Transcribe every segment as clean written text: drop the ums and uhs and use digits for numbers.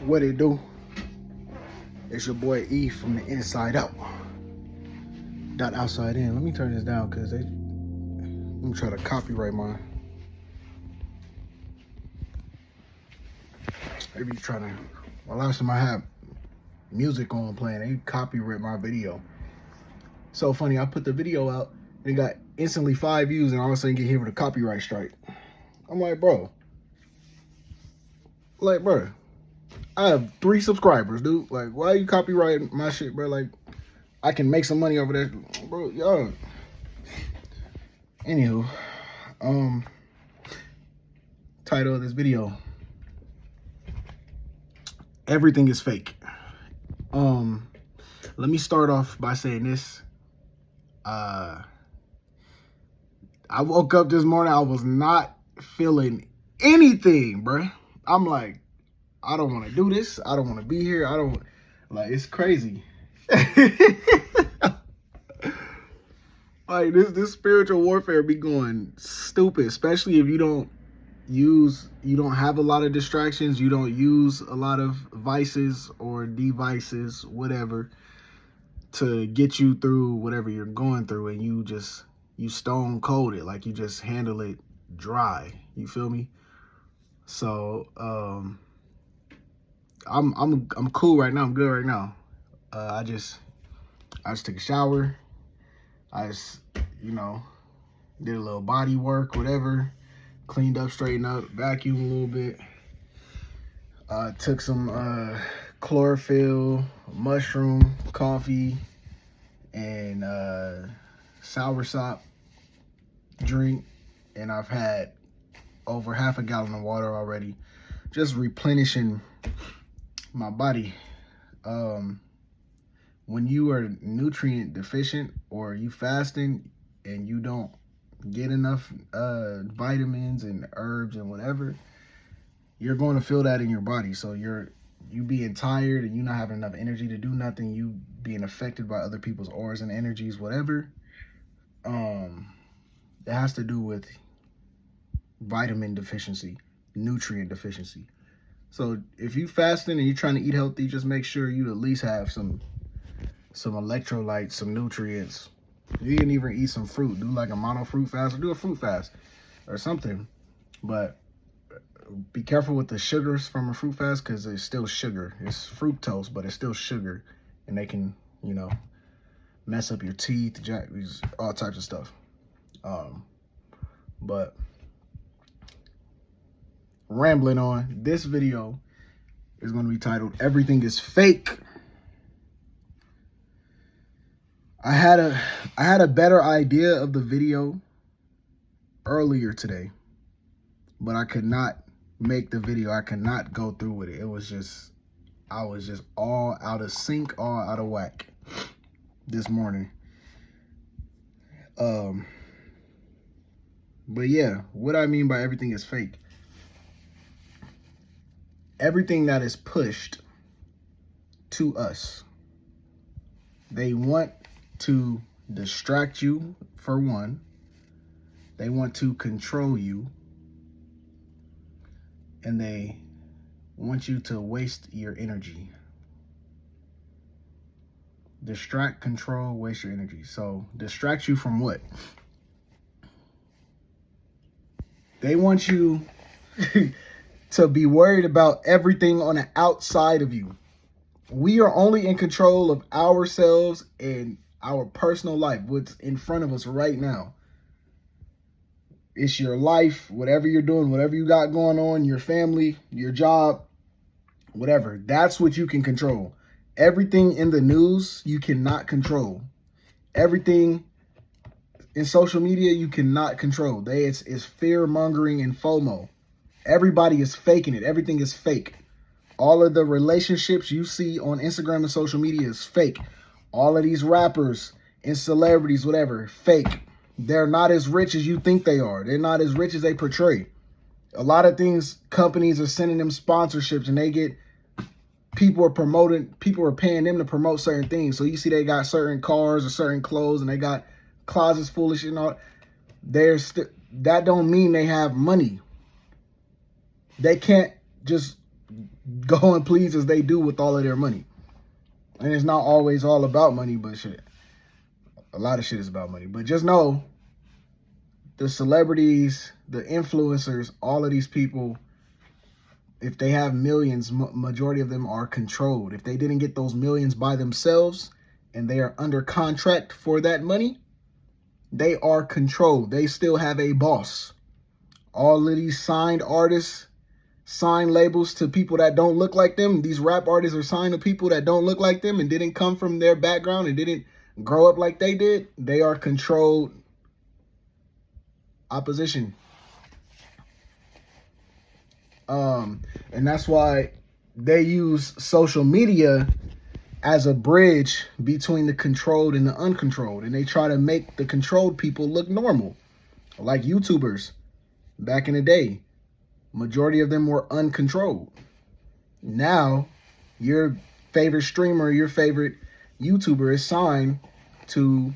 What it do? It's your boy E from the inside out. Not outside in. Let me turn this down because let me try to copyright mine. They be trying to. Well, last time I had music on playing, they copyright my video. So funny, I put the video out and it got instantly 5 views, and all of a sudden get hit with a copyright strike. I'm like, bro. I have 3 subscribers, dude. Like, why are you copyrighting my shit, bro? Like, I can make some money over there, bro. Yo. Anywho, title of this video: everything is fake. Let me start off by saying this. I woke up this morning. I was not feeling anything, bro. I'm like, I don't want to do this. I don't want to be here. It's crazy. Like this spiritual warfare be going stupid, especially if you don't have a lot of distractions, you don't use a lot of vices or devices, whatever, to get you through whatever you're going through, and you stone cold it, like you just handle it dry. You feel me? So I'm cool right now. I'm good right now. I just took a shower. I just, did a little body work, whatever. Cleaned up, straightened up, vacuumed a little bit. Took some chlorophyll, mushroom, coffee, and soursop drink. And I've had over half a gallon of water already. Just replenishing my body. When you are nutrient deficient or you fasting and you don't get enough vitamins and herbs and whatever, you're going to feel that in your body. So you being tired and you not having enough energy to do nothing, you being affected by other people's auras and energies, whatever. It has to do with vitamin deficiency, nutrient deficiency. So if you fasting and you're trying to eat healthy, just make sure you at least have some electrolytes, some nutrients. You can even eat some fruit. Do like a mono fruit fast or do a fruit fast or something. But be careful with the sugars from a fruit fast because it's still sugar. It's fructose, but it's still sugar. And they can, mess up your teeth, all types of stuff. But rambling on, this video is going to be titled "Everything is Fake." I had a better idea of the video earlier today, but I could not make the video. I could not go through with it. I was just all out of sync, all out of whack this morning. But yeah, what I mean by everything is fake. Everything that is pushed to us, they want to distract you, for one. They want to control you, and they want you to waste your energy. Distract, control, waste your energy. So distract you from what? They want you to be worried about everything on the outside of you. We are only in control of ourselves and our personal life, what's in front of us right now. It's your life, whatever you're doing, whatever you got going on, your family, your job, whatever. That's what you can control. Everything in the news, you cannot control. Everything in social media, you cannot control. It's fear-mongering and FOMO. Everybody is faking it. Everything is fake. All of the relationships you see on Instagram and social media is fake. All of these rappers and celebrities, whatever, fake. They're not as rich as you think they are. They're not as rich as they portray. A lot of things, companies are sending them sponsorships, and people are paying them to promote certain things. So you see they got certain cars or certain clothes, and they got closets full of shit and all. That don't mean they have money. They can't just go and please as they do with all of their money. And it's not always all about money, but shit, a lot of shit is about money. But just know, the celebrities, the influencers, all of these people, if they have millions, majority of them are controlled. If they didn't get those millions by themselves and they are under contract for that money, they are controlled. They still have a boss. All of these signed artists, sign labels to people that don't look like them. These rap artists are signed to people that don't look like them and didn't come from their background and didn't grow up like they did. They are controlled opposition. And that's why they use social media as a bridge between the controlled and the uncontrolled. And they try to make the controlled people look normal. Like YouTubers back in the day. Majority of them were uncontrolled. Now, your favorite streamer, your favorite YouTuber is signed to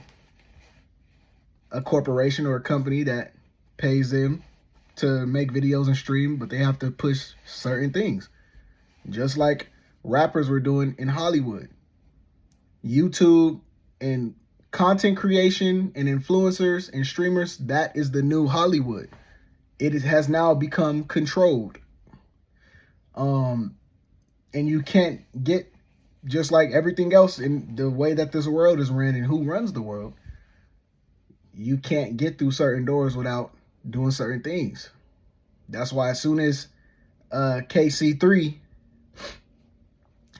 a corporation or a company that pays them to make videos and stream, but they have to push certain things. Just like rappers were doing in Hollywood. YouTube and content creation and influencers and streamers, that is the new Hollywood. It has now become controlled. And you can't get, just like everything else in the way that this world is ran and who runs the world, you can't get through certain doors without doing certain things. That's why as soon as KC3,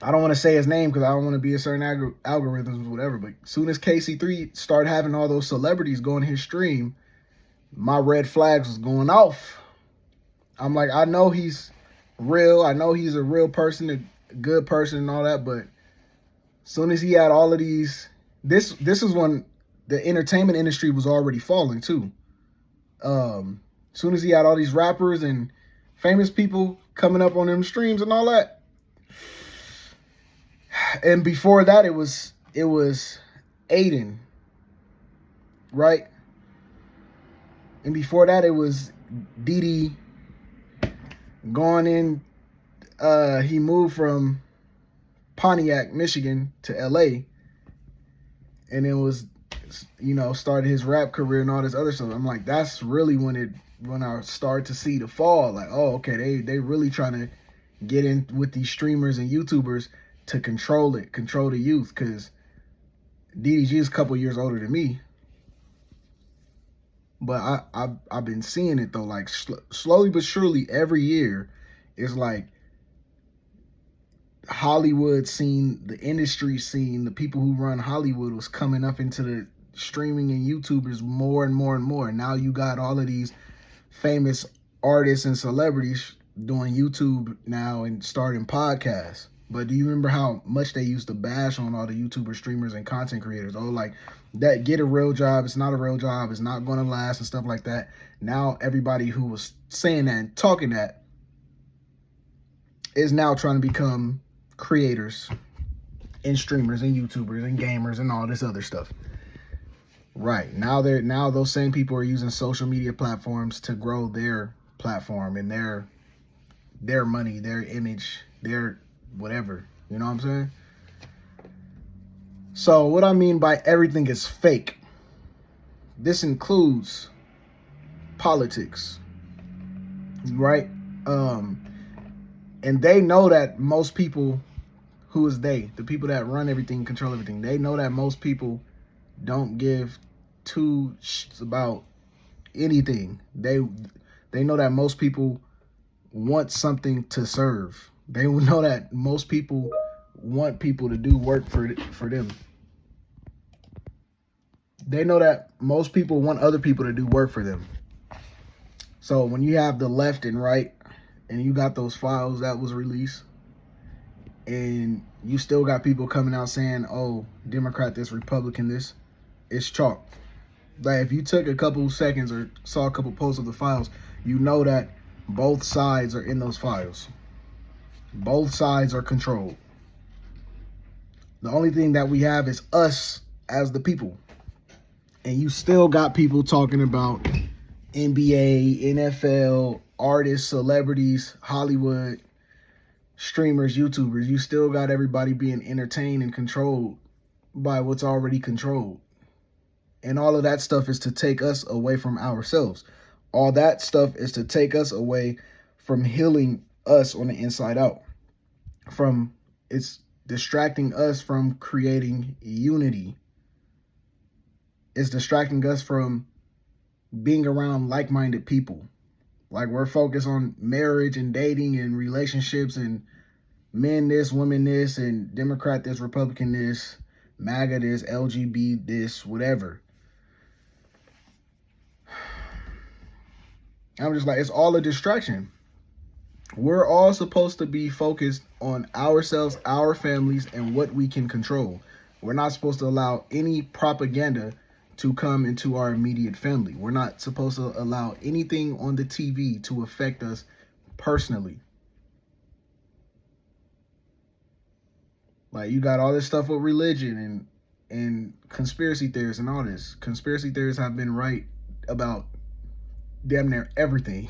I don't want to say his name because I don't want to be a certain algorithms or whatever, but as soon as KC3 started having all those celebrities going to his stream, my red flags was going off. I'm like, I know he's real. I know he's a real person, a good person and all that, but as soon as he had all of these, this is when the entertainment industry was already falling too. As soon as he had all these rappers and famous people coming up on them streams and all that. And before that, it was Aiden, right? And before that, it was Diddy going in. He moved from Pontiac, Michigan to LA. And it was, started his rap career and all this other stuff. I'm like, that's really when I start to see the fall. Like, oh, okay, they really trying to get in with these streamers and YouTubers to control the youth, because DDG is a couple years older than me. But I've been seeing it though, like slowly but surely every year, it's like Hollywood scene, the industry scene, the people who run Hollywood was coming up into the streaming and YouTubers more and more and more. Now you got all of these famous artists and celebrities doing YouTube now and starting podcasts. But do you remember how much they used to bash on all the YouTuber streamers and content creators? Oh, like, that, get a real job. It's not a real job. It's not going to last and stuff like that. Now everybody who was saying that and talking that is now trying to become creators and streamers and YouTubers and gamers and all this other stuff. Right. Now those same people are using social media platforms to grow their platform and their money, their image, their whatever. You know what I'm saying? So what I mean by everything is fake, this includes politics, right? And they know that most people, who is they? The people that run everything, control everything. They know that most people don't give two shits about anything. They know that most people want something to serve. They know that most people want people to do work for them. They know that most people want other people to do work for them. So when you have the left and right, and you got those files that was released, and you still got people coming out saying, oh, Democrat this, Republican this, it's chalk. Like, if you took a couple seconds or saw a couple posts of the files, you know that both sides are in those files. Both sides are controlled. The only thing that we have is us as the people. And you still got people talking about NBA, NFL, artists, celebrities, Hollywood, streamers, YouTubers. You still got everybody being entertained and controlled by what's already controlled. And all of that stuff is to take us away from ourselves. All that stuff is to take us away from healing us on the inside out. It's distracting us from creating unity. It's distracting us from being around like-minded people. Like, we're focused on marriage and dating and relationships and men this, women this, and Democrat this, Republican this, MAGA this, LGB this, whatever. I'm just like, it's all a distraction. We're all supposed to be focused on ourselves, our families, and what we can control. We're not supposed to allow any propaganda to come into our immediate family. We're not supposed to allow anything on the TV to affect us personally. Like, you got all this stuff with religion and conspiracy theorists and all this. Conspiracy theorists have been right about damn near everything.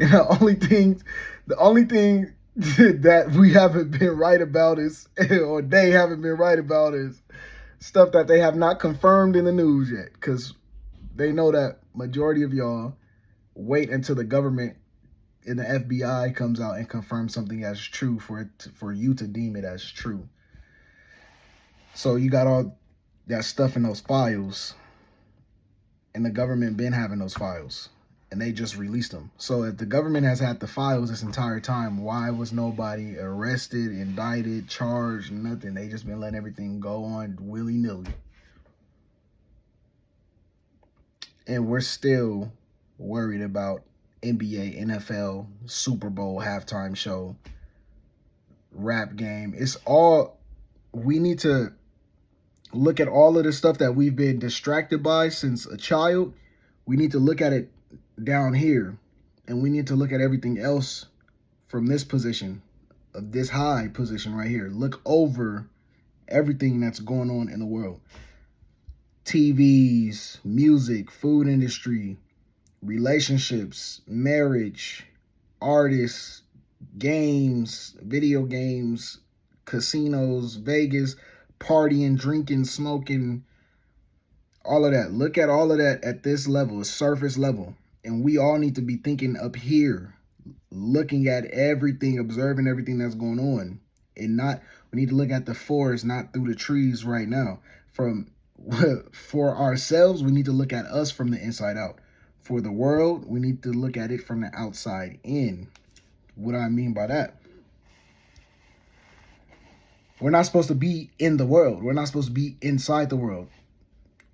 And the only thing that we haven't been right about is, or they haven't been right about, is stuff that they have not confirmed in the news yet, because they know that majority of y'all wait until the government and the FBI comes out and confirms something as true for you to deem it as true. So you got all that stuff in those files, and the government been having those files, and they just released them. So if the government has had the files this entire time, why was nobody arrested, indicted, charged, nothing? They just been letting everything go on willy-nilly. And we're still worried about NBA, NFL, Super Bowl halftime show, rap game. It's all, we need to look at all of the stuff that we've been distracted by since a child. We need to look at it down here, and we need to look at everything else from this position, of this high position right here. Look over everything that's going on in the world. TVs, music, food industry, relationships, marriage, artists, games, video games, casinos, Vegas, partying, drinking, smoking, all of that. Look at all of that at this level, surface level. And we all need to be thinking up here, looking at everything, observing everything that's going on. And we need to look at the forest, not through the trees right now. For ourselves, we need to look at us from the inside out. For the world, we need to look at it from the outside in. What do I mean by that? We're not supposed to be in the world. We're not supposed to be inside the world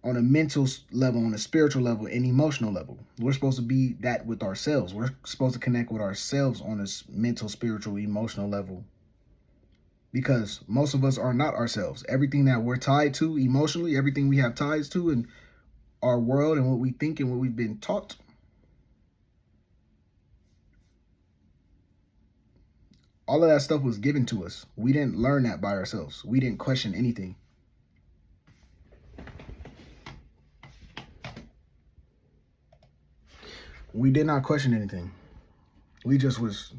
on a mental level, on a spiritual level, and emotional level. We're supposed to be that with ourselves. We're supposed to connect with ourselves on a mental, spiritual, emotional level. Because most of us are not ourselves. Everything that we're tied to emotionally, everything we have ties to in our world and what we think and what we've been taught, all of that stuff was given to us. We didn't learn that by ourselves. We didn't question anything. We did not question anything. We just was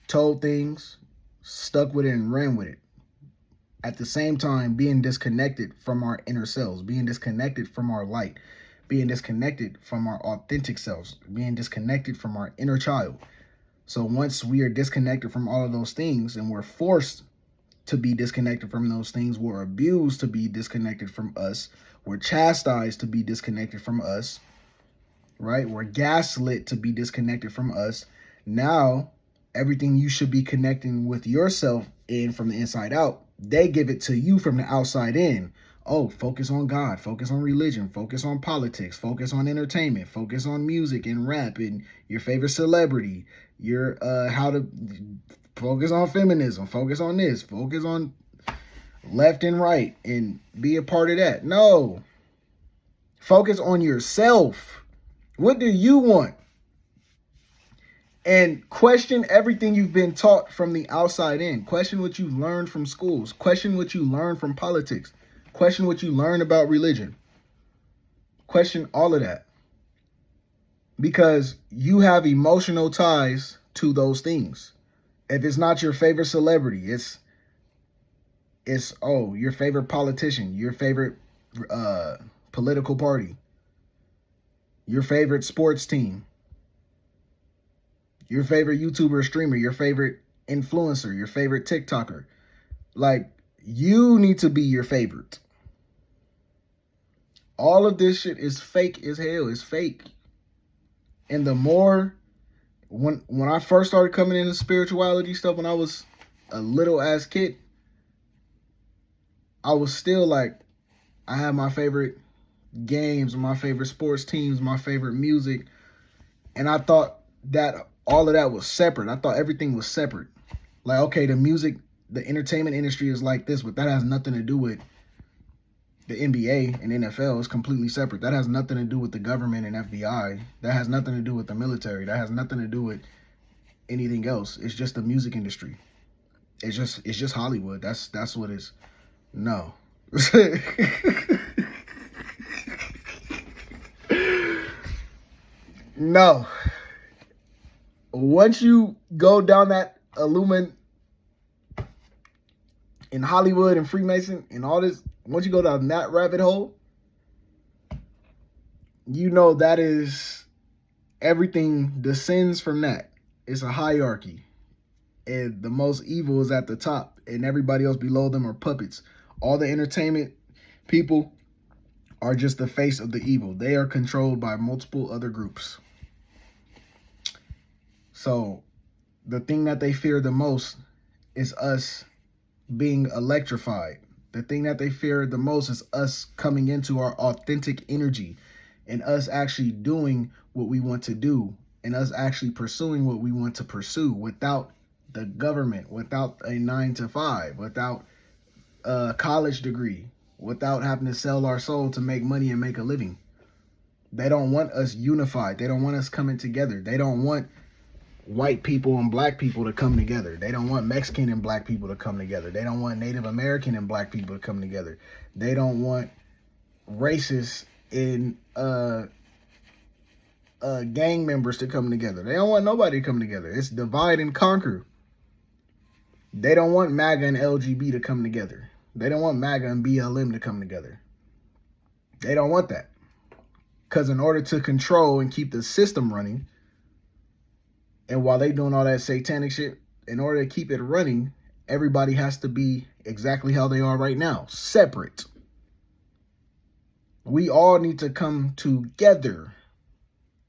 told things, stuck with it, and ran with it. At the same time, being disconnected from our inner selves, being disconnected from our light, being disconnected from our authentic selves, being disconnected from our inner child. So once we are disconnected from all of those things, and we're forced to be disconnected from those things, we're abused to be disconnected from us, we're chastised to be disconnected from us, right? We're gaslit to be disconnected from us. Now, everything you should be connecting with yourself in from the inside out, they give it to you from the outside in. Oh, focus on God, focus on religion, focus on politics, focus on entertainment, focus on music and rap and your favorite celebrity, your how to focus on feminism, focus on this, focus on left and right and be a part of that. No. Focus on yourself. What do you want? And question everything you've been taught from the outside in. Question what you learned from schools. Question what you learned from politics. Question what you learned about religion. Question all of that. Because you have emotional ties to those things. If it's not your favorite celebrity, it's your favorite politician, your favorite political party, your favorite sports team, your favorite YouTuber or streamer, your favorite influencer, your favorite TikToker. Like, you need to be your favorite. All of this shit is fake as hell. It's fake. And the more, when I first started coming into spirituality stuff when I was a little ass kid, I was still like, I had my favorite games, my favorite sports teams, my favorite music. And I thought that all of that was separate. I thought everything was separate. Like, okay, the music, the entertainment industry is like this, but that has nothing to do with the NBA and NFL. Is completely separate. That has nothing to do with the government and FBI. That has nothing to do with the military. That has nothing to do with anything else. It's just the music industry. It's just Hollywood. That's what it's. No. No. Once you go down that Illuminati in Hollywood and Freemason and all this, once you go down that rabbit hole, you know that is everything descends from that. It's a hierarchy. And the most evil is at the top, and everybody else below them are puppets. All the entertainment people are just the face of the evil. They are controlled by multiple other groups. So the thing that they fear the most is us being electrified. The thing that they fear the most is us coming into our authentic energy and us actually doing what we want to do and us actually pursuing what we want to pursue without the government, without a 9-to-5, without a college degree, without having to sell our soul to make money and make a living. They don't want us unified. They don't want us coming together. They don't want white people and black people to come together. They don't want Mexican and black people to come together. They don't want Native American and black people to come together. They don't want racists and gang members to come together. They don't want nobody to come together. It's divide and conquer. They don't want MAGA and LGB to come together. They don't want MAGA and BLM to come together. They don't want that. Because in order to control and keep the system running, and while they doing all that satanic shit, in order to keep it running, everybody has to be exactly how they are right now, separate. We all need to come together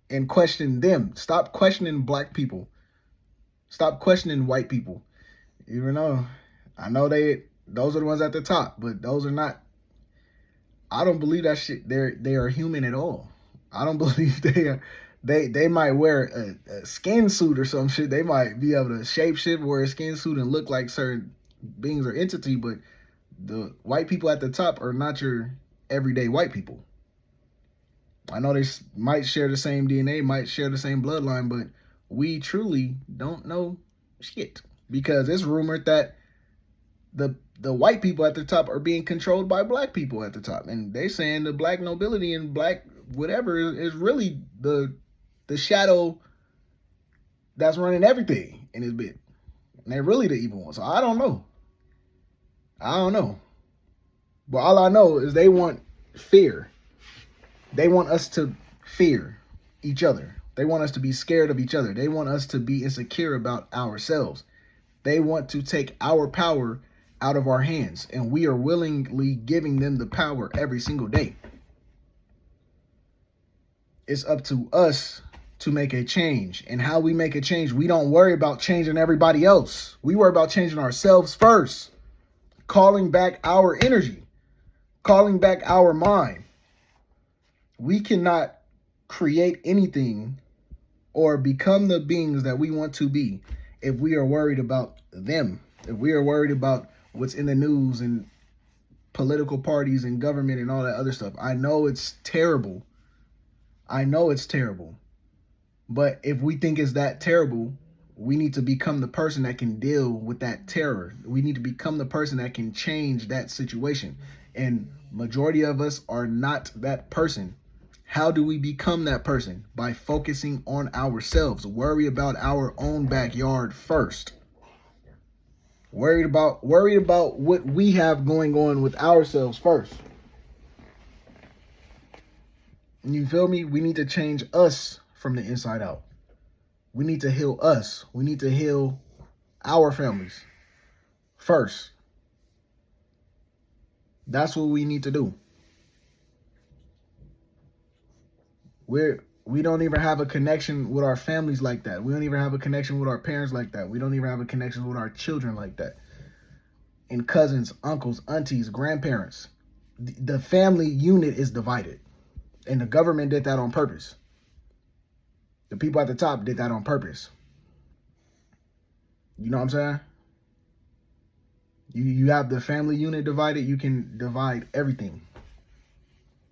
and question them. Stop questioning black people. Stop questioning white people. Even though I know those are the ones at the top, but those are not. I don't believe that shit. They are human at all. I don't believe they are. They might wear a skin suit or some shit. They might be able to shapeshift, wear a skin suit, and look like certain beings or entity. But the white people at the top are not your everyday white people. I know they might share the same DNA, might share the same bloodline, but we truly don't know shit. Because it's rumored that the white people at the top are being controlled by black people at the top. And they saying the black nobility and black whatever is really the shadow that's running everything in this bit. And they're really the evil ones. So I don't know. But all I know is they want fear. They want us to fear each other. They want us to be scared of each other. They want us to be insecure about ourselves. They want to take our power out of our hands. And we are willingly giving them the power every single day. It's up to us to make a change. And how we make a change, we don't worry about changing everybody else. We worry about changing ourselves first. Calling back our energy. Calling back our mind. We cannot create anything or become the beings that we want to be if we are worried about them. If we are worried about what's in the news and political parties and government and all that other stuff. I know it's terrible. But if we think it's that terrible, we need to become the person that can deal with that terror. We need to become the person that can change that situation. And majority of us are not that person. How do we become that person? By focusing on ourselves. Worry about our own backyard first. Worried about what we have going on with ourselves first. You feel me? We need to change us from the inside out. We need to heal us. We need to heal our families first. That's what we need to do. We don't even have a connection with our families like that. We don't even have a connection with our parents like that. We don't even have a connection with our children like that. And cousins, uncles, aunties, grandparents. The family unit is divided. And the government did that on purpose. The people at the top did that on purpose. You know what I'm saying? You have the family unit divided, you can divide everything.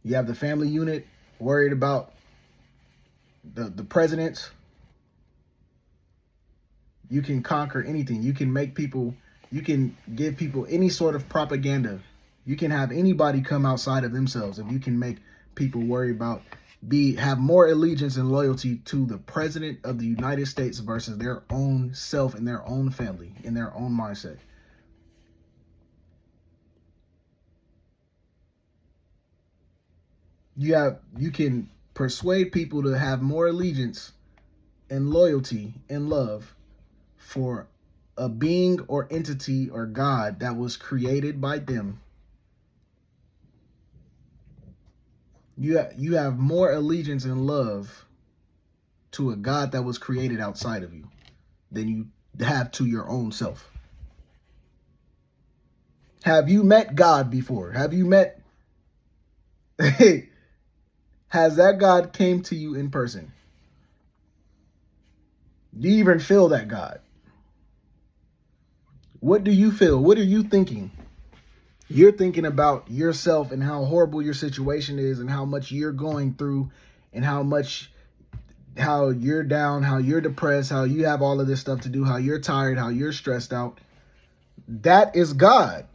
You have the family unit worried about the presidents. You can conquer anything. You can make people, you can give people any sort of propaganda. You can have anybody come outside of themselves if you can make people worry about, have more allegiance and loyalty to the president of the United States versus their own self and their own family, in their own mindset. You can persuade people to have more allegiance and loyalty and love for a being or entity or God that was created by them. You have more allegiance and love to a God that was created outside of you than you have to your own self. Have you met God before? Have you met has that God came to you in person? Do you even feel that God? What do you feel? What are you thinking? You're thinking about yourself and how horrible your situation is and how much you're going through and how you're down, how you're depressed, how you have all of this stuff to do, how you're tired, how you're stressed out. That is God.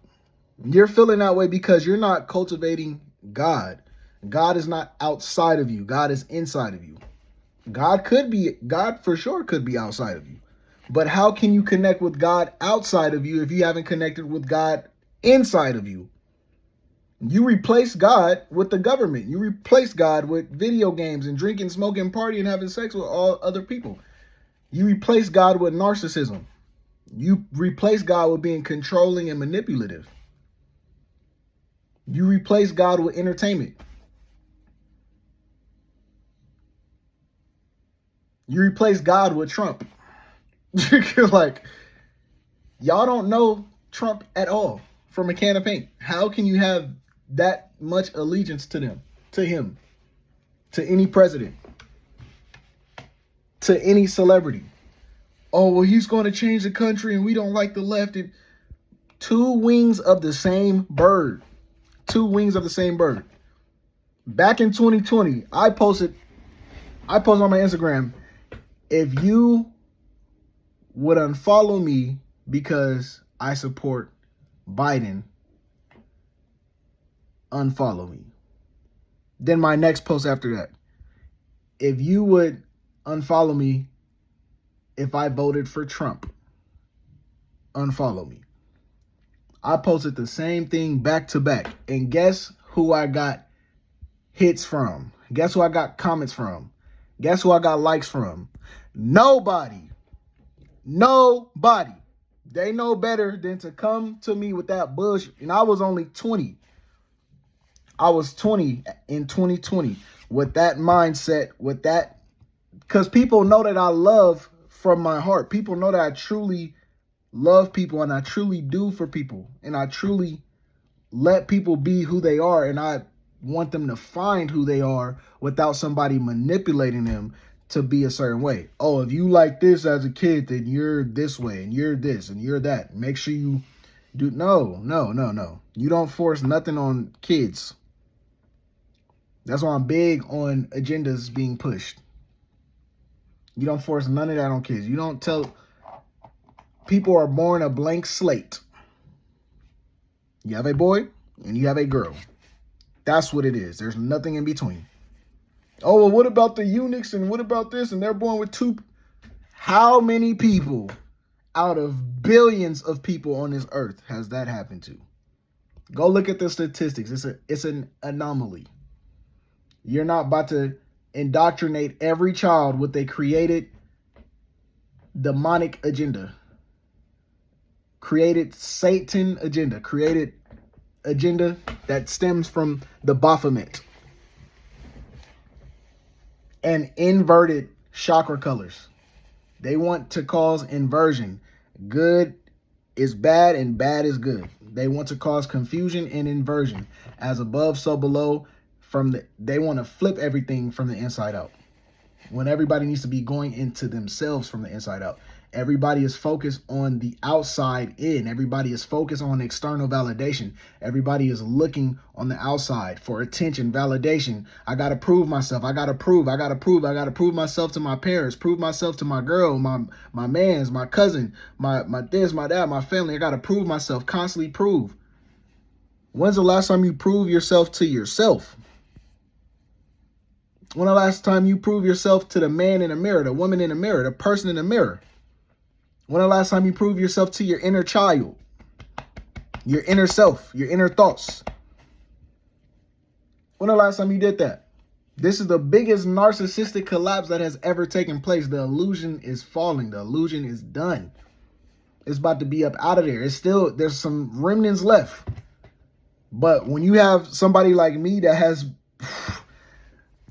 You're feeling that way because you're not cultivating God. God is not outside of you. God is inside of you. God for sure could be outside of you. But how can you connect with God outside of you if you haven't connected with God inside of you? You replace God with the government. You replace God with video games and drinking, smoking, partying, having sex with all other people. You replace God with narcissism. You replace God with being controlling and manipulative. You replace God with entertainment. You replace God with Trump. You're like, y'all don't know Trump at all from a can of paint. How can you have that much allegiance to him, to any president, to any celebrity? Oh, well, he's going to change the country and we don't like the left. And two wings of the same bird. Two wings of the same bird. Back in 2020, I posted on my Instagram, if you would unfollow me because I support Biden, unfollow me. Then my next post after that, if you would unfollow me if I voted for Trump, unfollow me. I posted the same thing back to back. And guess who I got hits from? Guess who I got comments from? Guess who I got likes from? Nobody. They know better than to come to me with that bullshit. And I was only 20. I was 20 in 2020 with that mindset, because people know that I love from my heart. People know that I truly love people and I truly do for people. And I truly let people be who they are. And I want them to find who they are without somebody manipulating them to be a certain way. Oh, if you like this as a kid, then you're this way and you're this and you're that. Make sure you do. No. You don't force nothing on kids. That's why I'm big on agendas being pushed. You don't force none of that on kids. You don't tell. People are born a blank slate. You have a boy and you have a girl. That's what it is. There's nothing in between. Oh, well, what about the eunuchs and what about this? And they're born with two. How many people out of billions of people on this earth has that happened to? Go look at the statistics. It's an anomaly. You're not about to indoctrinate every child with a created demonic agenda, created Satan agenda, created agenda that stems from the Baphomet and inverted chakra colors. They want to cause inversion. Good is bad and bad is good. They want to cause confusion and inversion. As above, so below. They want to flip everything from the inside out. When everybody needs to be going into themselves from the inside out. Everybody is focused on the outside in. Everybody is focused on external validation. Everybody is looking on the outside for attention, validation. I got to prove myself. I got to prove myself to my parents, prove myself to my girl, my mans, my cousin, my this, my dad, my family. I got to prove myself, constantly prove. When's the last time you prove yourself to yourself? When the last time you prove yourself to the man in the mirror, the woman in the mirror, the person in the mirror? When the last time you prove yourself to your inner child, your inner self, your inner thoughts? When the last time you did that? This is the biggest narcissistic collapse that has ever taken place. The illusion is falling. The illusion is done. It's about to be up out of there. There's some remnants left. But when you have somebody like me that has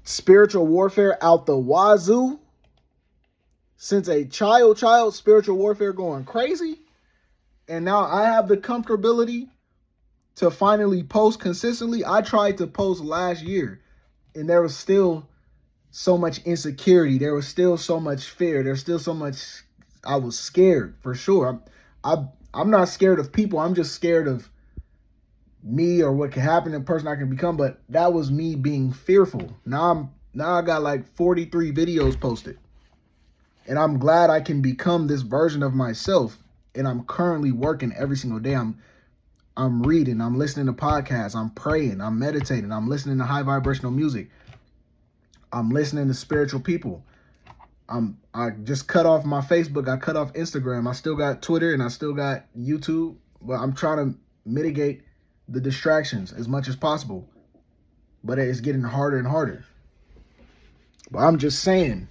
spiritual warfare out the wazoo, since a child, spiritual warfare going crazy. And now I have the comfortability to finally post consistently. I tried to post last year and there was still so much insecurity. There was still so much fear. There's still so much. I was scared for sure. I'm not scared of people. I'm just scared of me or what can happen to the person I can become. But that was me being fearful. Now I got like 43 videos posted. And I'm glad I can become this version of myself. And I'm currently working every single day. I'm reading, I'm listening to podcasts, I'm praying, I'm meditating, I'm listening to high vibrational music. I'm listening to spiritual people. I just cut off my Facebook, I cut off Instagram. I still got Twitter and I still got YouTube, but I'm trying to mitigate the distractions as much as possible. But it's getting harder and harder. But I'm just saying,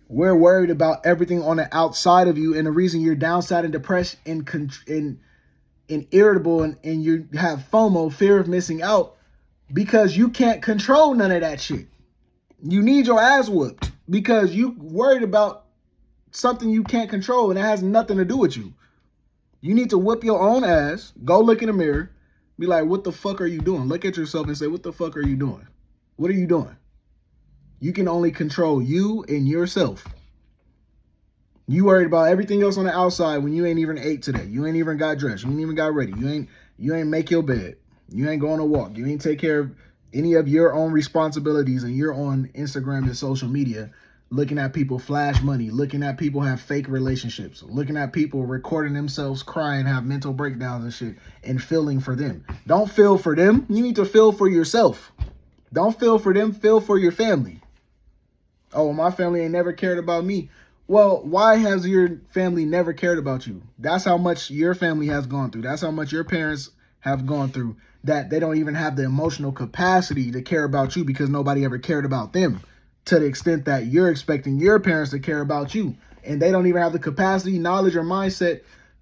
we're worried about everything on the outside of you, and the reason you're down, sad, and depressed and irritable and you have FOMO, fear of missing out, because you can't control none of that shit. You need your ass whooped because you worried about something you can't control and it has nothing to do with you. You need to whip your own ass, go look in the mirror, be like, what the fuck are you doing? Look at yourself and say, what the fuck are you doing? What are you doing? You can only control you and yourself. You worried about everything else on the outside when you ain't even ate today. You ain't even got dressed. You ain't even got ready. You ain't make your bed. You ain't go on a walk. You ain't take care of any of your own responsibilities, and you're on Instagram and social media looking at people flash money, looking at people have fake relationships, looking at people recording themselves crying, have mental breakdowns and shit, and feeling for them. Don't feel for them. You need to feel for yourself. Don't feel for them. Feel for your family. Oh, my family ain't never cared about me. Well, why has your family never cared about you? That's how much your family has gone through. That's how much your parents have gone through, that they don't even have the emotional capacity to care about you because nobody ever cared about them, to the extent that you're expecting your parents to care about you. And they don't even have the capacity, knowledge, or mindset,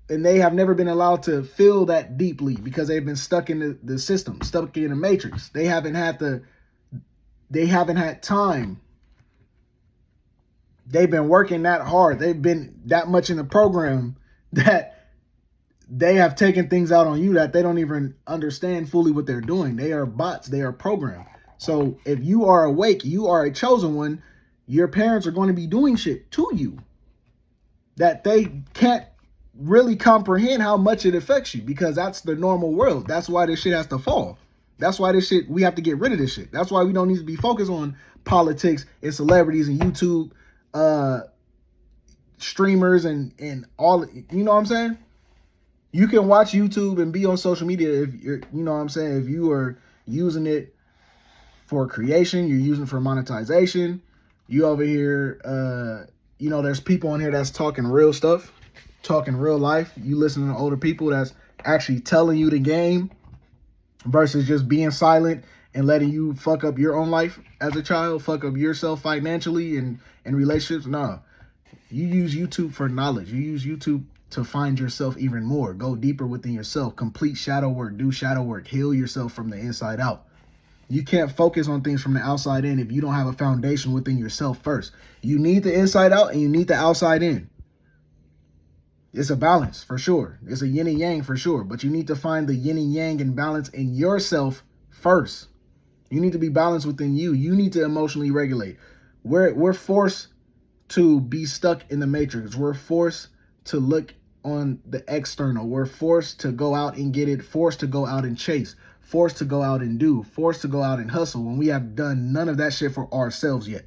and they have never been allowed to feel that deeply because they've been stuck in the system, stuck in the matrix. They haven't had time. They've been working that hard. They've been that much in the program that they have taken things out on you that they don't even understand fully what they're doing. They are bots. They are programmed. So if you are awake, you are a chosen one, your parents are going to be doing shit to you that they can't really comprehend how much it affects you, because that's the normal world. That's why this shit has to fall. That's why we have to get rid of this shit. That's why we don't need to be focused on politics and celebrities and YouTube streamers and all, you know what I'm saying? You can watch YouTube and be on social media if you're, you know what I'm saying, if you are using it for creation. You're using it for monetization. You over here, there's people on here that's talking real stuff, talking real life. You listen to older people that's actually telling you the game versus just being silent and letting you fuck up your own life as a child, fuck up yourself financially and relationships. No, you use YouTube for knowledge. You use YouTube to find yourself even more. Go deeper within yourself. Complete shadow work. Do shadow work. Heal yourself from the inside out. You can't focus on things from the outside in if you don't have a foundation within yourself first. You need the inside out and you need the outside in. It's a balance for sure. It's a yin and yang for sure. But you need to find the yin and yang and balance in yourself first. You need to be balanced within you. You need to emotionally regulate. We're forced to be stuck in the matrix. We're forced to look on the external. We're forced to go out and get it. Forced to go out and chase. Forced to go out and do, forced to go out and hustle when we have done none of that shit for ourselves yet.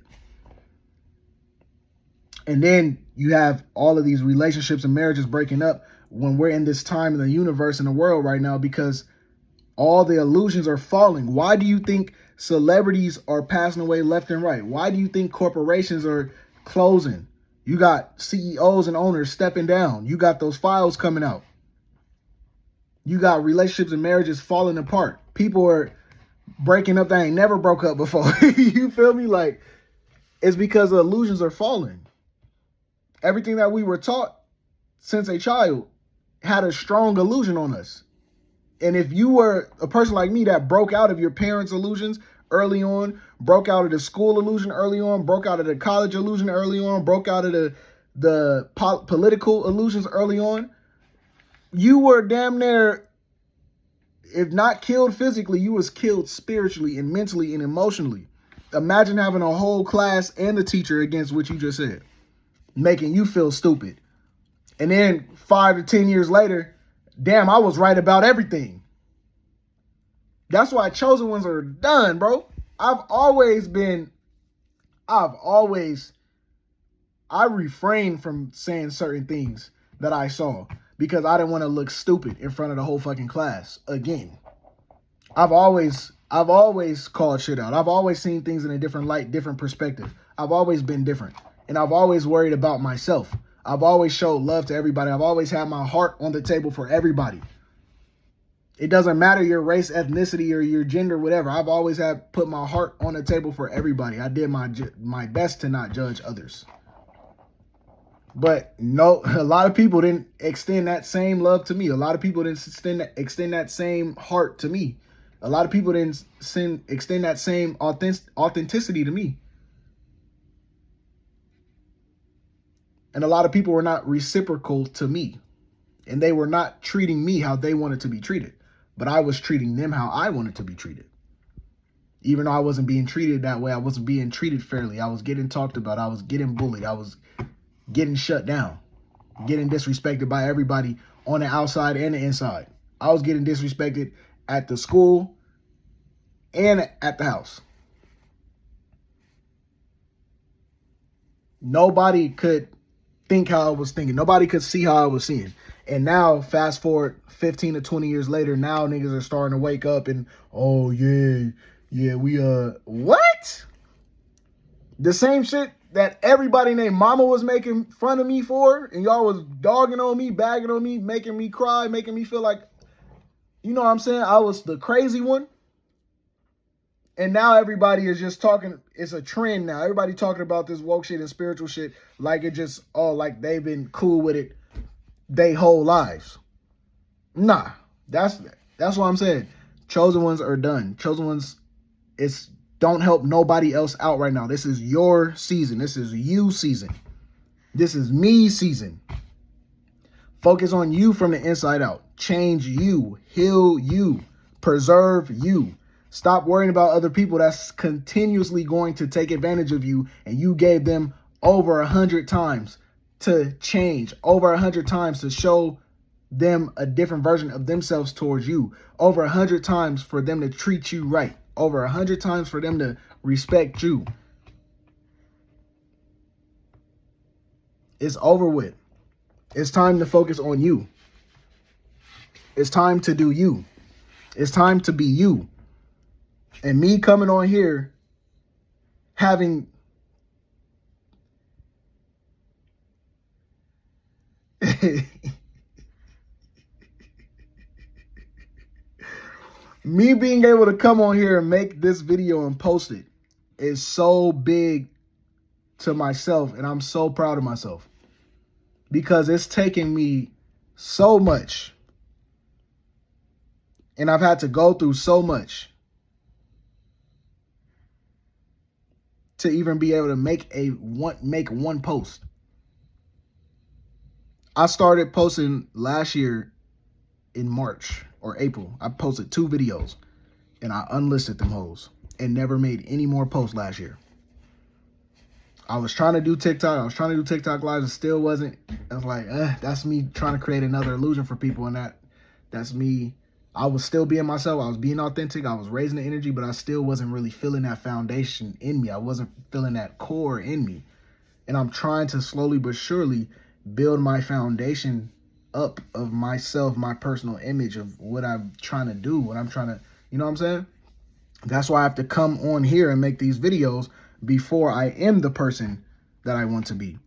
And then you have all of these relationships and marriages breaking up when we're in this time in the universe and the world right now because all the illusions are falling. Why do you think celebrities are passing away left and right? Why do you think corporations are closing? You got CEOs and owners stepping down. You got those files coming out. You got relationships and marriages falling apart. People are breaking up that ain't never broke up before. You feel me? Like, it's because the illusions are falling. Everything that we were taught since a child had a strong illusion on us. And if you were a person like me that broke out of your parents' illusions early on, broke out of the school illusion early on, broke out of the college illusion early on, broke out of the political illusions early on, you were damn near, if not killed physically, you was killed spiritually and mentally and emotionally. Imagine having a whole class and the teacher against what you just said, making you feel stupid. And then 5 to 10 years later, damn, I was right about everything. That's why chosen ones are done, bro. I refrained from saying certain things that I saw because I didn't want to look stupid in front of the whole fucking class again. I've always called shit out. I've always seen things in a different light, different perspective. I've always been different. And I've always worried about myself. I've always showed love to everybody. I've always had my heart on the table for everybody. It doesn't matter your race, ethnicity, or your gender, whatever. I've always put my heart on the table for everybody. I did my best to not judge others. But no, a lot of people didn't extend that same love to me. A lot of people didn't extend that same heart to me. A lot of people didn't extend that same authenticity to me. And a lot of people were not reciprocal to me. And they were not treating me how they wanted to be treated. But I was treating them how I wanted to be treated. Even though I wasn't being treated that way, I wasn't being treated fairly. I was getting talked about. I was getting bullied. I was getting shut down, getting disrespected by everybody on the outside and the inside. I was getting disrespected at the school and at the house. Nobody could think how I was thinking. Nobody could see how I was seeing. And now, fast forward 15 to 20 years later, now niggas are starting to wake up and, oh, yeah, we, what? The same shit that everybody named Mama was making fun of me for, and y'all was dogging on me, bagging on me, making me cry, making me feel like, you know what I'm saying? I was the crazy one. And now everybody is just talking, it's a trend now. Everybody talking about this woke shit and spiritual shit like it just, like they've been cool with it they whole lives. Nah, that's what I'm saying. Chosen ones are done. Chosen ones, don't help nobody else out right now. This is your season. This is you season. This is me season. Focus on you from the inside out. Change you. Heal you. Preserve you. Stop worrying about other people that's continuously going to take advantage of you, and you gave them over 100 times to change, over 100 times to show them a different version of themselves towards you, over 100 times for them to treat you right, over 100 times for them to respect you. It's over with. It's time to focus on you. It's time to do you. It's time to be you. And me coming on here having me being able to come on here and make this video and post it is so big to myself, and I'm so proud of myself because it's taken me so much, and I've had to go through so much to even be able to make one post. I started posting last year in March or April. I posted 2 videos and I unlisted them hoes and never made any more posts last year. I was trying to do TikTok. I was trying to do TikTok lives. It still wasn't. I was like, that's me trying to create another illusion for people. And that's me. I was still being myself. I was being authentic. I was raising the energy, but I still wasn't really feeling that foundation in me. I wasn't feeling that core in me. And I'm trying to slowly but surely build my foundation up of myself, my personal image of what I'm trying to do, what I'm trying to, you know what I'm saying? That's why I have to come on here and make these videos before I am the person that I want to be.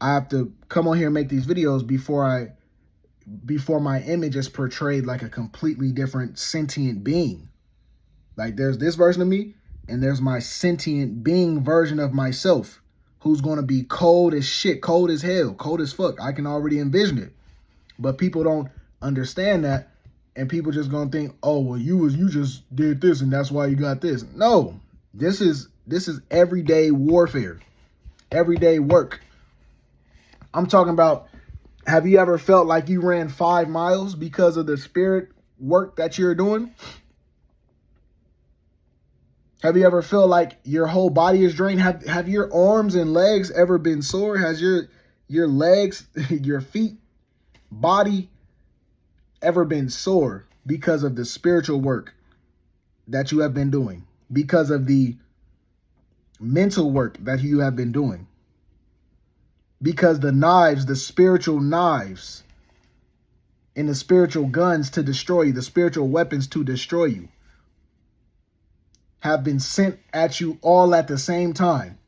I have to come on here and make these videos before my image is portrayed like a completely different sentient being. Like there's this version of me and there's my sentient being version of myself who's going to be cold as shit, cold as hell, cold as fuck. I can already envision it. But people don't understand that, and people just going to think, "Oh, well you just did this and that's why you got this." No. This is everyday warfare. Everyday work. I'm talking about, have you ever felt like you ran 5 miles because of the spirit work that you're doing? Have you ever felt like your whole body is drained? Have your arms and legs ever been sore? Has your legs, your feet, body ever been sore because of the spiritual work that you have been doing? Because of the mental work that you have been doing? Because the knives, the spiritual knives and the spiritual guns to destroy you, the spiritual weapons to destroy you, have been sent at you all at the same time.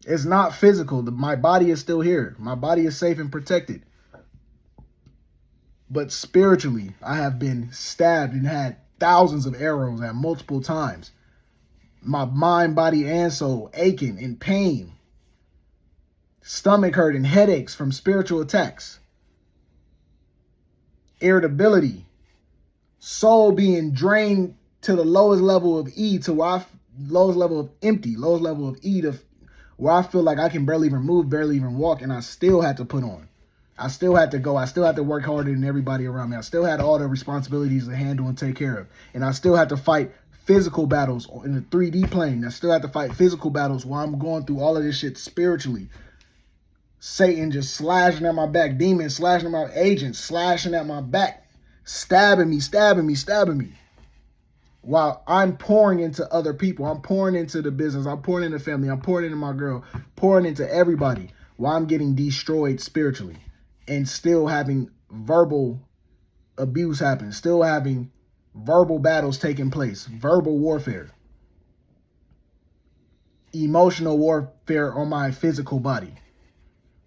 It's not physical. My body is still here. My body is safe and protected. But spiritually, I have been stabbed and had thousands of arrows at multiple times. My mind, body, and soul aching in pain. Stomach hurt and headaches from spiritual attacks. Irritability. Soul being drained to the lowest level of E, to where lowest level of empty, lowest level of E, to where I feel like I can barely even move, barely even walk, and I still had to put on. I still had to go. I still had to work harder than everybody around me. I still had all the responsibilities to handle and take care of. And I still had to fight physical battles in the 3D plane. I still had to fight physical battles while I'm going through all of this shit spiritually. Satan just slashing at my back. Demons slashing at my agents, slashing at my back. Stabbing me, stabbing me, stabbing me. While I'm pouring into other people. I'm pouring into the business. I'm pouring into family. I'm pouring into my girl. Pouring into everybody. While I'm getting destroyed spiritually. And still having verbal abuse happen. Still having verbal battles taking place. Verbal warfare. Emotional warfare on my physical body.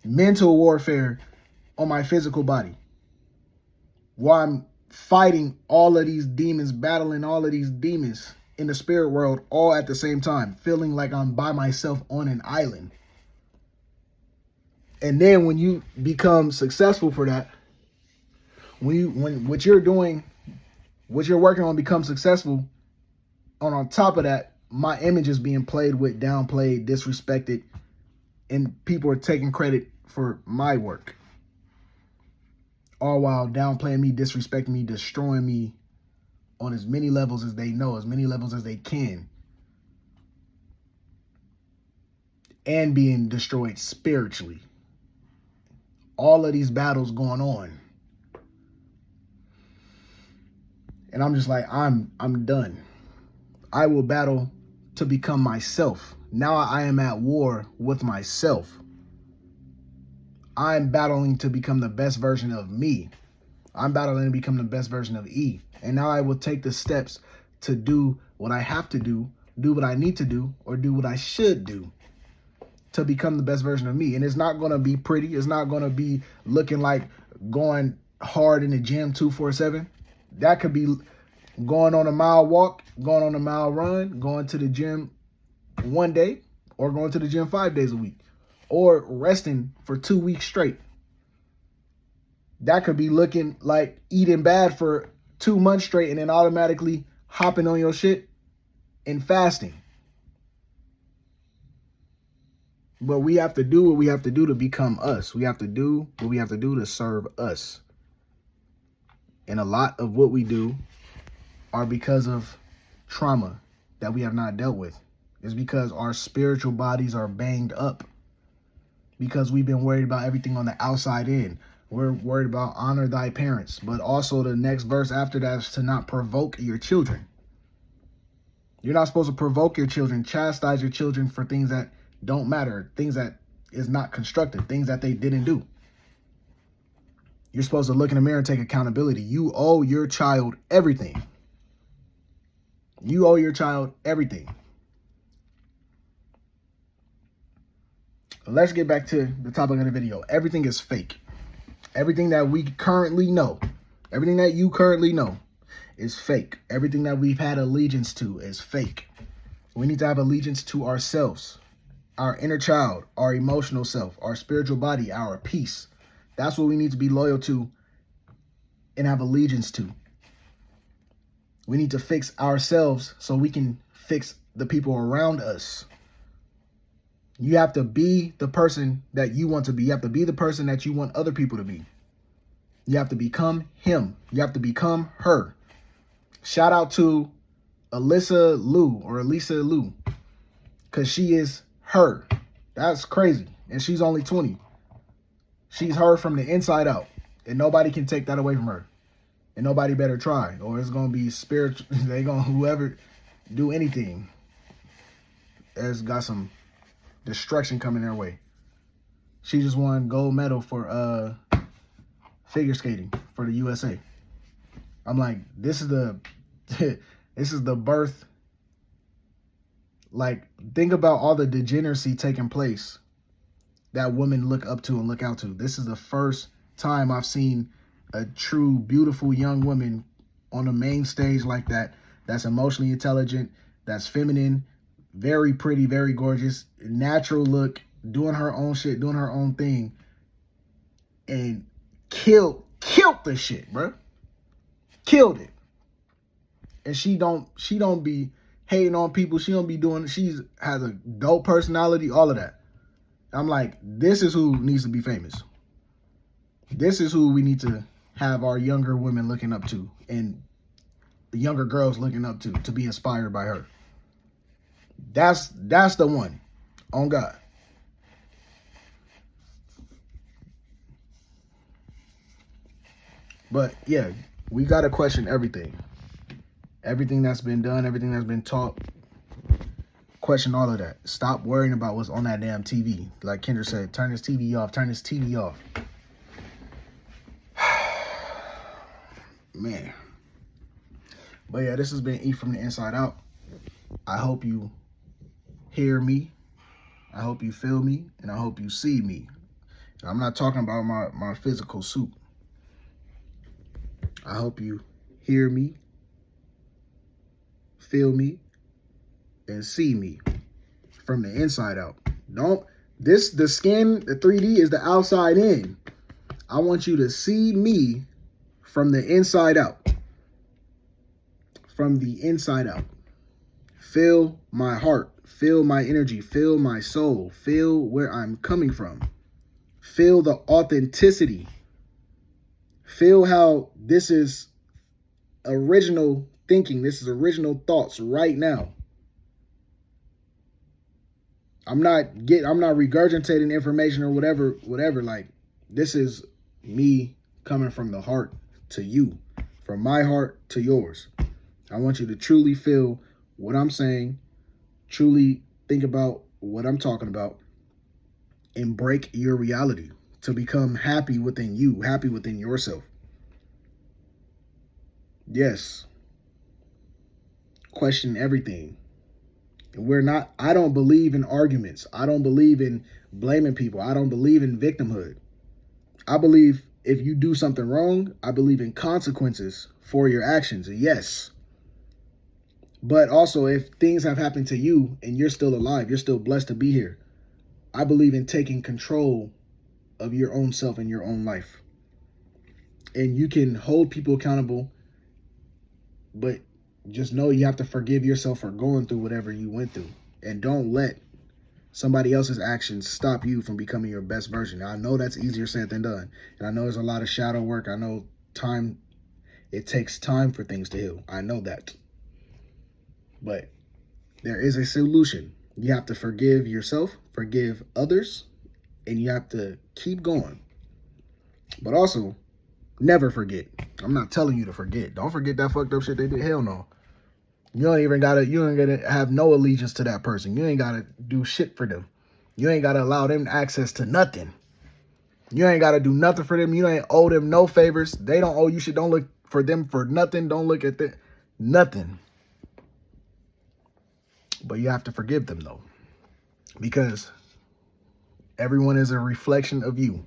Mental warfare on my physical body. While I'm fighting all of these demons, battling all of these demons in the spirit world all at the same time. Feeling like I'm by myself on an island. And then when you become successful for that, when what you're doing, what you're working on becomes successful, on top of that, my image is being played with, downplayed, disrespected, and people are taking credit for my work. All while downplaying me, disrespecting me, destroying me on as many levels as they know, as many levels as they can. And being destroyed spiritually. All of these battles going on. And I'm just like, I'm done. I will battle to become myself. Now I am at war with myself. I'm battling to become the best version of me. I'm battling to become the best version of E. And now I will take the steps to do what I have to do what I need to do, or do what I should do to become the best version of me. And it's not going to be pretty. It's not going to be looking like going hard in the gym 247. That could be going on a mile walk, going on a mile run, going to the gym one day, or going to the gym 5 days a week, or resting for 2 weeks straight. That could be looking like eating bad for 2 months straight and then automatically hopping on your shit and fasting. But we have to do what we have to do to become us. We have to do what we have to do to serve us. And a lot of what we do are because of trauma that we have not dealt with. It's because our spiritual bodies are banged up. Because we've been worried about everything on the outside in. We're worried about honor thy parents. But also the next verse after that is to not provoke your children. You're not supposed to provoke your children, chastise your children for things that don't matter, things that is not constructive, things that they didn't do. You're supposed to look in the mirror and take accountability. You owe your child everything. You owe your child everything. Let's get back to the topic of the video. Everything is fake. Everything that we currently know, everything that you currently know is fake. Everything that we've had allegiance to is fake. We need to have allegiance to ourselves, our inner child, our emotional self, our spiritual body, our peace. That's what we need to be loyal to and have allegiance to. We need to fix ourselves so we can fix the people around us. You have to be the person that you want to be. You have to be the person that you want other people to be. You have to become him. You have to become her. Shout out to Elisa Lou, because she is her. That's crazy. And she's only 20. She's her from the inside out. And nobody can take that away from her. And nobody better try. Or it's going to be spiritual. Whoever do anything has got some destruction coming their way. She just won gold medal for figure skating for the USA. I'm like, this is the birth. Like, think about all the degeneracy taking place that women look up to and look out to. This is the first time I've seen a true, beautiful young woman on the main stage like that. That's emotionally intelligent, that's feminine, very pretty, very gorgeous, natural look, doing her own shit, doing her own thing, and killed the shit, bro. Killed it. And she don't be hating on people. She don't be doing, she has a dope personality, all of that. I'm like, this is who needs to be famous. This is who we need to have our younger women looking up to, and the younger girls looking up to be inspired by her. That's the one, on God. But yeah, we got to question everything. Everything that's been done, everything that's been taught. Question all of that. Stop worrying about what's on that damn TV. Like Kendra said, turn this TV off. Turn this TV off. Man. But yeah, this has been E from the Inside Out. I hope you hear me. I hope you feel me. And I hope you see me. I'm not talking about my physical suit. I hope you hear me, feel me, and see me from the inside out. The skin, the 3D is the outside in. I want you to see me from the inside out. From the inside out. Feel my heart, feel my energy, feel my soul, feel where I'm coming from. Feel the authenticity. Feel how this is original thinking. This is original thoughts right now. I'm not regurgitating information or whatever. Like, this is me coming from the heart to you, from my heart to yours. I want you to truly feel what I'm saying, truly think about what I'm talking about, and break your reality to become happy within you, happy within yourself. Yes. Question everything. I don't believe in arguments. I don't believe in blaming people. I don't believe in victimhood. I believe if you do something wrong, I believe in consequences for your actions. Yes. But also, if things have happened to you and you're still alive, you're still blessed to be here, I believe in taking control of your own self and your own life. And you can hold people accountable, but just know you have to forgive yourself for going through whatever you went through. And don't let somebody else's actions stop you from becoming your best version. Now, I know that's easier said than done. And I know there's a lot of shadow work. I know it takes time for things to heal. I know that. But there is a solution. You have to forgive yourself, forgive others, and you have to keep going. But also, never forget. I'm not telling you to forget. Don't forget that fucked up shit they did. Hell no. You ain't gonna have no allegiance to that person. You ain't gotta do shit for them. You ain't gotta allow them access to nothing. You ain't gotta do nothing for them. You ain't owe them no favors. They don't owe you shit. Don't look for them for nothing. Don't look at them. Nothing. But you have to forgive them though. Because everyone is a reflection of you.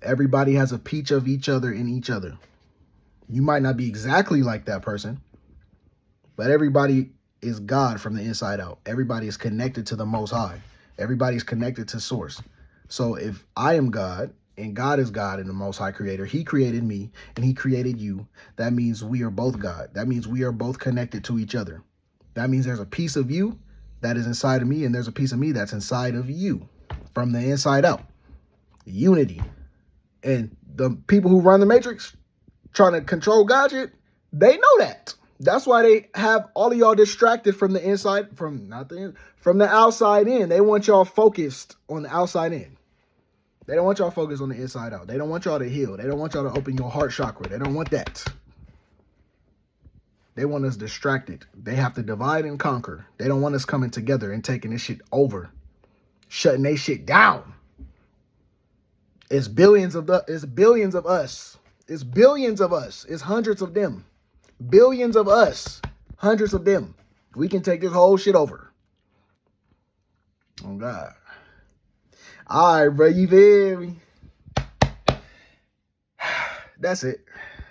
Everybody has a peach of each other in each other. You might not be exactly like that person, but everybody is God from the inside out. Everybody is connected to the Most High. Everybody's connected to Source. So if I am God and God is God and the Most High Creator, He created me and He created you, that means we are both God. That means we are both connected to each other. That means there's a piece of you that is inside of me and there's a piece of me that's inside of you from the inside out. Unity. And the people who run the Matrix trying to control God shit, they know that. That's why they have all of y'all distracted from the inside, from the outside in. They want y'all focused on the outside in. They don't want y'all focused on the inside out. They don't want y'all to heal. They don't want y'all to open your heart chakra. They don't want that. They want us distracted. They have to divide and conquer. They don't want us coming together and taking this shit over, shutting they shit down. It's billions of us. It's billions of us. It's hundreds of them. Billions of us. Hundreds of them. We can take this whole shit over. Oh, God. All right, bro. You feel me? That's it.